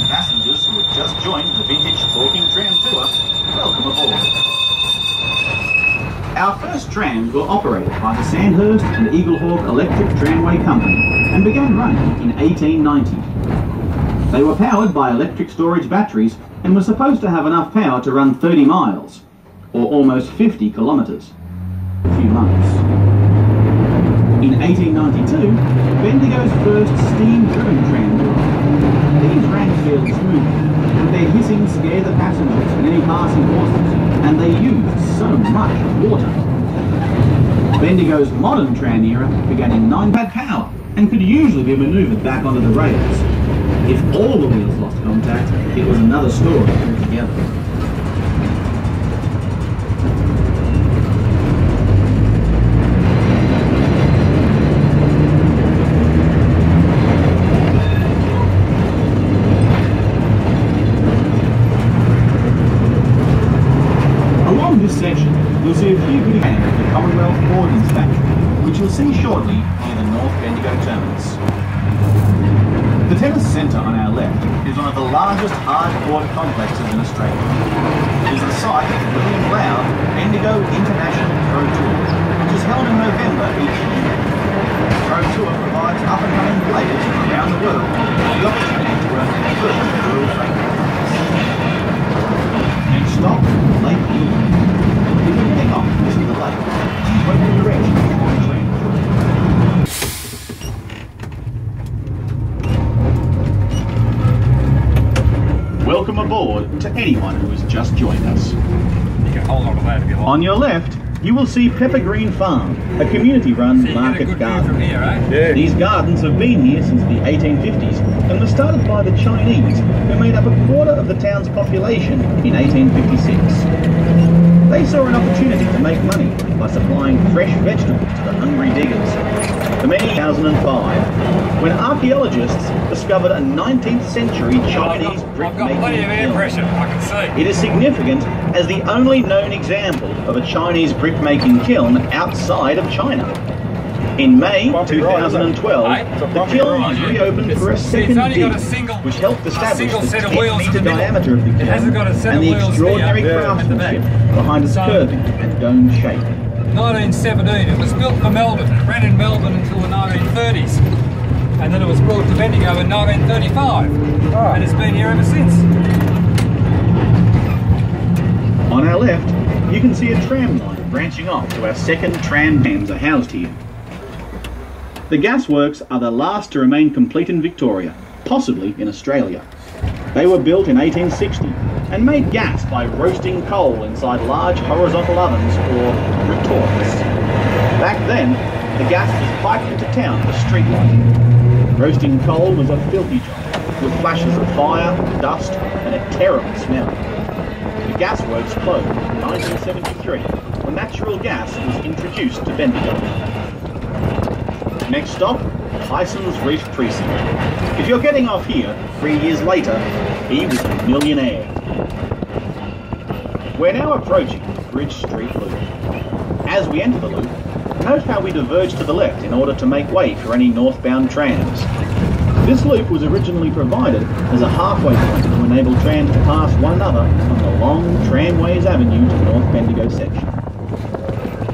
Passengers who have just joined the vintage talking tram tour, welcome aboard. Our first trams were operated by the Sandhurst and Eaglehawk Electric Tramway Company and began running in 1890. They were powered by electric storage batteries and were supposed to have enough power to run 30 miles, or almost 50 kilometres, in a few months. In 1892, Bendigo's first steam-driven tram arrived. These ran fairly smoothly, but their hissing scared the passengers and any passing horses, and they used so much water. Bendigo's modern tram era began in 9 had power and could usually be manoeuvred back onto the rails. If all the wheels lost contact, it was another story altogether. Along this section, you'll see a few good examples of the Commonwealth Ordnance Factory, which you'll see shortly near the North Bendigo terminus. The tennis centre on our left is one of the largest hard-court complexes in Australia. It is the site of the William Loud Bendigo International Pro Tour, which is held in November each year. The Pro Tour provides up-and-coming players from around the world the opportunity to earn their first World Fame. Next stop, Lake Erie. If you're heading off to visit the lake, choose whatever direction you want to train. Welcome aboard to anyone who has just joined us. You can hold on to that if you like. On your left, you will see Pepper Green Farm, a community-run market garden. From here, eh? Yeah. These gardens have been here since the 1850s and were started by the Chinese, who made up a quarter of the town's population in 1856. They saw an opportunity to make money by supplying fresh vegetables to the hungry diggers. The May 2005, when archaeologists discovered a 19th century Chinese brick-making I've got plenty of air pressure, I can see. It is significant as the only known example of a Chinese brick-making kiln outside of China. In May 2012, the kiln was reopened for a second dig, which helped establish the 10-metre diameter of the kiln and the extraordinary craftsmanship behind its curving and domed shape. 1917, it was built for Melbourne. It ran in Melbourne until the 1930s. And then it was brought to Bendigo in 1935. And it's been here ever since. On our left, you can see a tram line branching off to our second tram trams are housed here. The Gasworks are the last to remain complete in Victoria, possibly in Australia. They were built in 1860 and made gas by roasting coal inside large horizontal ovens or retorts. Back then, the gas was piped into town for street lighting. Roasting coal was a filthy job, with flashes of fire, dust, and a terrible smell. The gasworks closed in 1973 when natural gas was introduced to Bendigo. Next stop, Tyson's Reef Precinct. If you're getting off here 3 years later, he was a millionaire. We're now approaching Bridge Street Loop. As we enter the loop, note how we diverge to the left in order to make way for any northbound trams. This loop was originally provided as a halfway point to enable trams to pass one another on the long Tramways Avenue to North Bendigo section.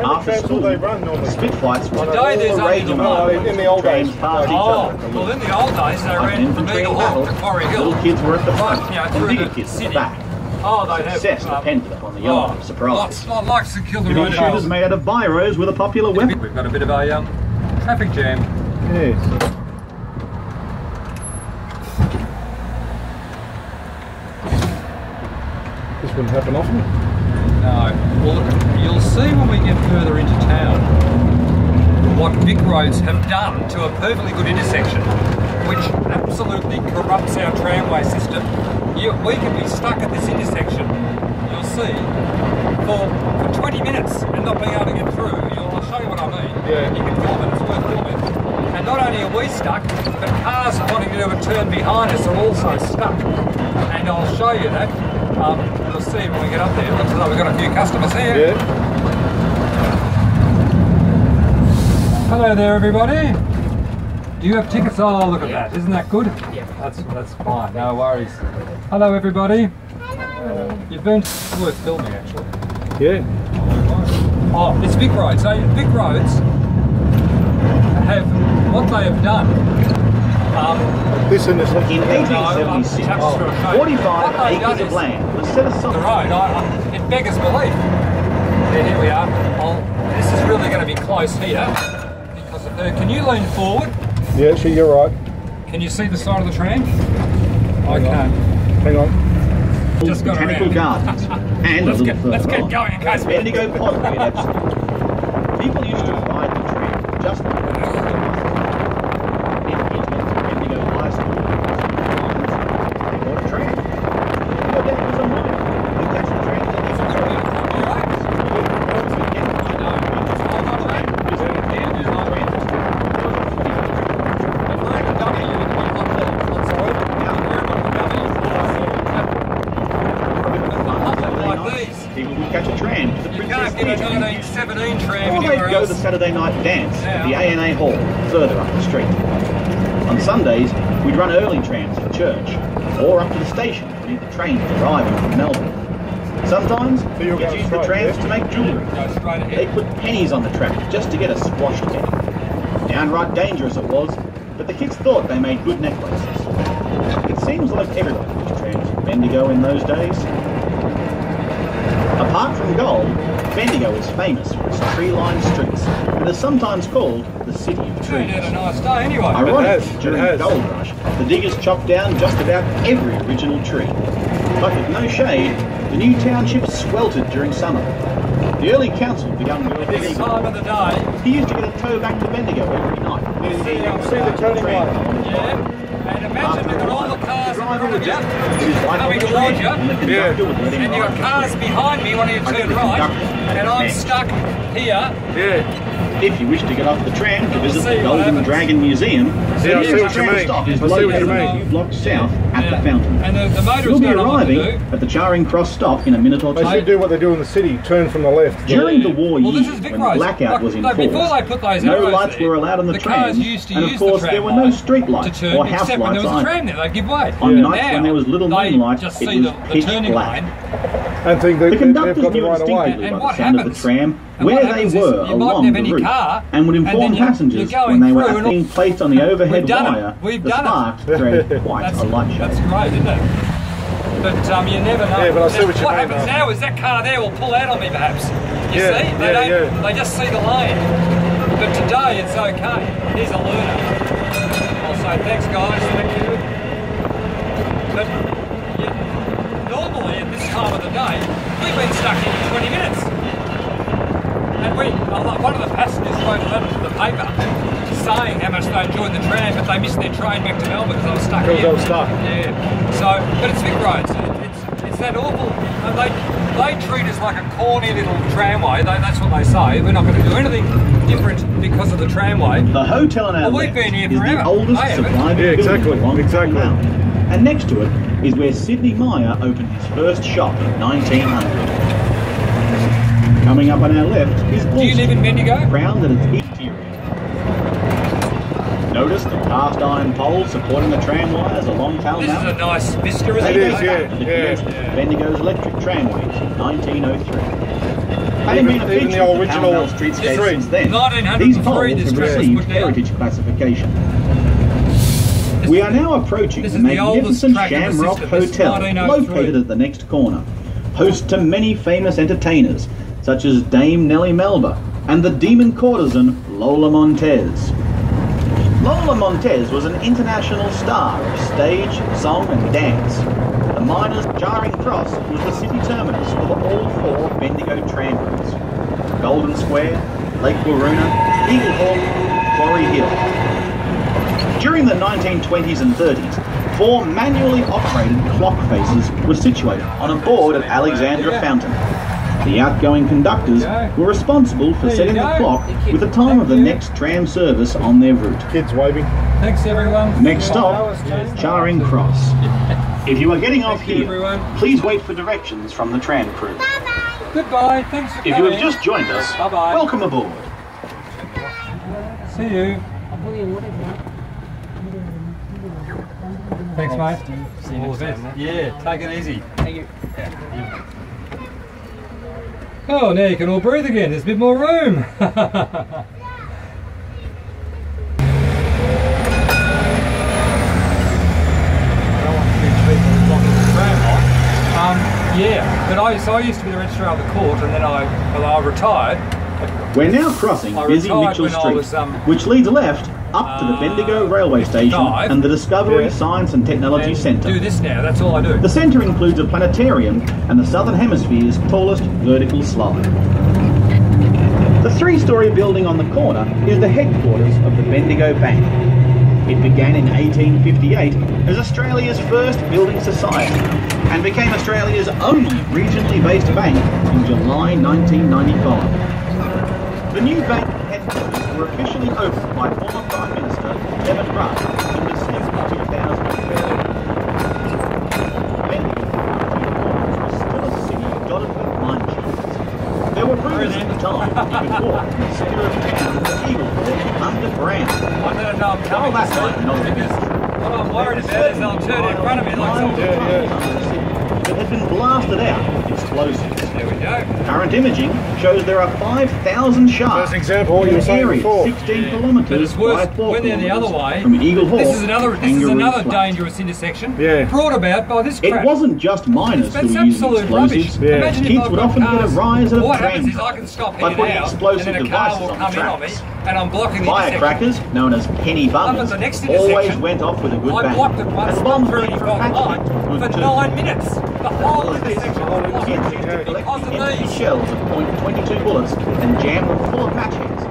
After school, they run normally? spit fights were Today there's all the rage only among one. them. In the old days. Passed each Oh, other. well in the old days they Like an ran from infantry Eagle battle, Hawk to Quarry Hill. little kids were at the front, Yeah, and through bigger the kids at the city. back. Oh, they'd have... Success depended upon the element of surprise. I'd like to kill the The road. shooters made out of biros with a popular weapon. We've got a bit of a traffic jam. Yes. This wouldn't happen often. No. Well, look, you'll see when we get further into town what Vic Roads have done to a perfectly good intersection, which absolutely corrupts our tramway system. We can be stuck at this intersection, you'll see, for 20 minutes and not being able to get through. I'll show you what I mean. Yeah. You can film it, it's worth filming. And not only are we stuck, but cars wanting to do a turn behind us are also stuck. And I'll show you that. You'll see when we get up there. It looks as though we've got a few customers here. Yeah. Hello there, everybody. Do you have tickets? Oh, look at that. Isn't that good? Yeah. That's fine. No worries. Hello, everybody. You've been worth filming, actually. Yeah. Oh, it's Vic Roads. So Vic Roads have what they have done. This and this. In 1876, 45 acres of land was set The aside. road, it beggars belief. Here we are. This is really going to be close here because of her. Can you lean forward? Yeah, sure, you're right. Can you see the side of the tram? I can't. Hang on. Just got Botanical around. gardens, and Let's a get little further on, going in case we Bendigo pottery at Epsom. People used to ride the tram just like it Bendigo High School. They bought a tram. But then it was a mine. They catch the tram to people would catch a tram to the You Princess can't get a Theatre. 1917 tram Or anywhere they'd go to else. the Saturday night dance at the Yeah. A&A Hall, further up the street. On Sundays, we'd run early trams for church, or up to the station to meet the trains arriving from Melbourne. Sometimes, So you're kids going used the straight, trams yeah? to make jewellery. Go straight They ahead. put pennies on the track just to get a squashed penny. Downright dangerous it was, but the kids thought they made good necklaces. It seems like everyone used trams in Bendigo in those days. Apart from gold, Bendigo is famous for its tree-lined streets and is sometimes called the City of Turned Trees. out a nice day anyway. Ironically, It during has. the gold rush, the diggers chopped down just about every original tree. But with no shade, the new township sweltered during summer. The early council began with This time of the day, He used to get a tow back to Bendigo every night. See the turning light. yeah. And imagine you've got all the cars in front of you, coming towards you, and the conductor would let him and you've got ride. cars behind me wanting to turn right, and I'm stuck here. Yeah. If you wish to get off the tram to visit See the what Golden happens. Dragon Museum, Yeah, I the see nearest what you tram mean. stop is I see what you located a mean. few blocks south at Yeah. the fountain. And the You'll motorists be don't know what to arriving do. at the Charing Cross stop in a minute or They two. should do what they do in the city, turn from the left. During the war Well, this years, is Vic when the Roads. blackout was in No, force, before they put those no arrows lights there, were allowed on the the trams, cars used to and use of the course tram there were no light street to lights turn, or house except when there lights was a either. tram there, they'd give way. On Now, nights when there was little they moonlight, just it see was the pitch turning black. line. And think The they've conductors got the knew right of way. instinctively And by what the sound of the happens- tram and where what they happens is were you mightn't along have the any route, car, and would and inform then you're passengers going when they were through and being placed on the overhead We've done it. wire. We've The done it. sparks created quite That's, a light show. that's great, isn't it? But you never know. Yeah, but I see what you mean, happens though. now is that car there will pull out on me, perhaps. You Yeah, see, they yeah, don't. yeah. They just see the lane. But today it's okay. Here's a learner. I'll say thanks, guys. Thank you. But normally at this time of the day, we've been stuck here for 20 minutes. And one of the passengers wrote a letter to the paper saying how much they enjoyed the tram, but they missed their train back to Melbourne because I was stuck Because here. they were stuck. Yeah. So, but it's Vic Roads. It's that awful. And they treat us like a corny little tramway. That's what they say. We're not going to do anything different because of the tramway. The hotel on our Well, we've left been here is forever. the oldest I haven't. surviving Yeah, building exactly, along exactly. Tram Mount. And next to it is where Sidney Meyer opened his first shop in 1900. Coming up on our left is Do you live in Bendigo? crowned at its exterior. Notice the cast iron poles supporting the tram wires along Tram This is a Mountain. nice vista, isn't It it? is, yeah. The commencement of Bendigo's electric tramways in 1903. Having Even- been a even feature the of the original Pall Mall streetscape street. since then, 1903 these poles this have track was received put down. heritage classification. We are now approaching This the is the oldest magnificent track in the Shamrock system. This is Hotel, 1903. located at the next corner, host to many famous entertainers, such as Dame Nellie Melba and the demon courtesan Lola Montez. Lola Montez was an international star of stage, song and dance. The miners' Charing Cross was the city terminus for all four Bendigo tram routes: Golden Square, Lake Waroona, Eagle Hawk, Quarry Hill. During the 1920s and 30s, 4 manually operated clock faces were situated on a board at Alexandra Fountain. The outgoing conductors were responsible for There you setting the go. clock with the time of the next tram service on their route. Kids waving. Thanks, everyone. Next stop, Charing Cross. If you are getting off Thank you, here, everyone. please wait for directions from the tram crew. Goodbye. Thanks for If you coming. have just joined us, Bye-bye. welcome aboard. See you. Thanks, mate. See you All next the time, best. mate. Yeah, take it easy. Thank you. Oh, now you can all breathe again. There's a bit more room. Yeah, but I used to be the registrar of the court, and then I retired. We're now crossing I busy retired Mitchell when I Street, was, which leads left up to the Bendigo railway station 55. and the Discovery Yeah. Science and Technology And Centre. do this now. That's all I do. The centre includes a planetarium and the Southern Hemisphere's tallest vertical slide. The three-storey building on the corner is the headquarters of the Bendigo Bank. It began in 1858 as Australia's first building society and became Australia's only regionally based bank in July 1995. The new bank headquarters were officially opened by former Prime Minister Kevin Rudd in December 2012. Bendigo was still a city dotted with mine shafts. There were rumours at the time that you could walk from the centre of town to Eagle Hawk underground. I don't know I'm coming Well, that's soon, right, not because what I'm worried about is they'll turn in front of me like some... that had been blasted out with explosives. There we go. Current imaging shows there are 5,000 shafts. That's an example of what you were in an saying area before. 16 But kilometres it's worse by 4 when they're the other kilometres way. from Eagle Hawk. This is another Kangaroo Flat. dangerous intersection. Yeah. Brought about by this crap. It wasn't just miners That's who were using absolute rubbish. explosives. Yeah. Imagine if Kids I've would got often get a cars, rise out of what tram happens is I cars can stop by heading putting out, explosive and then a car devices will on come in on me, tracks. and I'm blocking the intersection. Firecrackers, known as penny Up buggers, at the next always intersection, went off with a good I bang. blocked it once, And bombs through went the from line hatchet for would 9 minutes. The whole intersection was blocked Kids used to because collect of the empty these. shells of .22 bullets and jam them full of match heads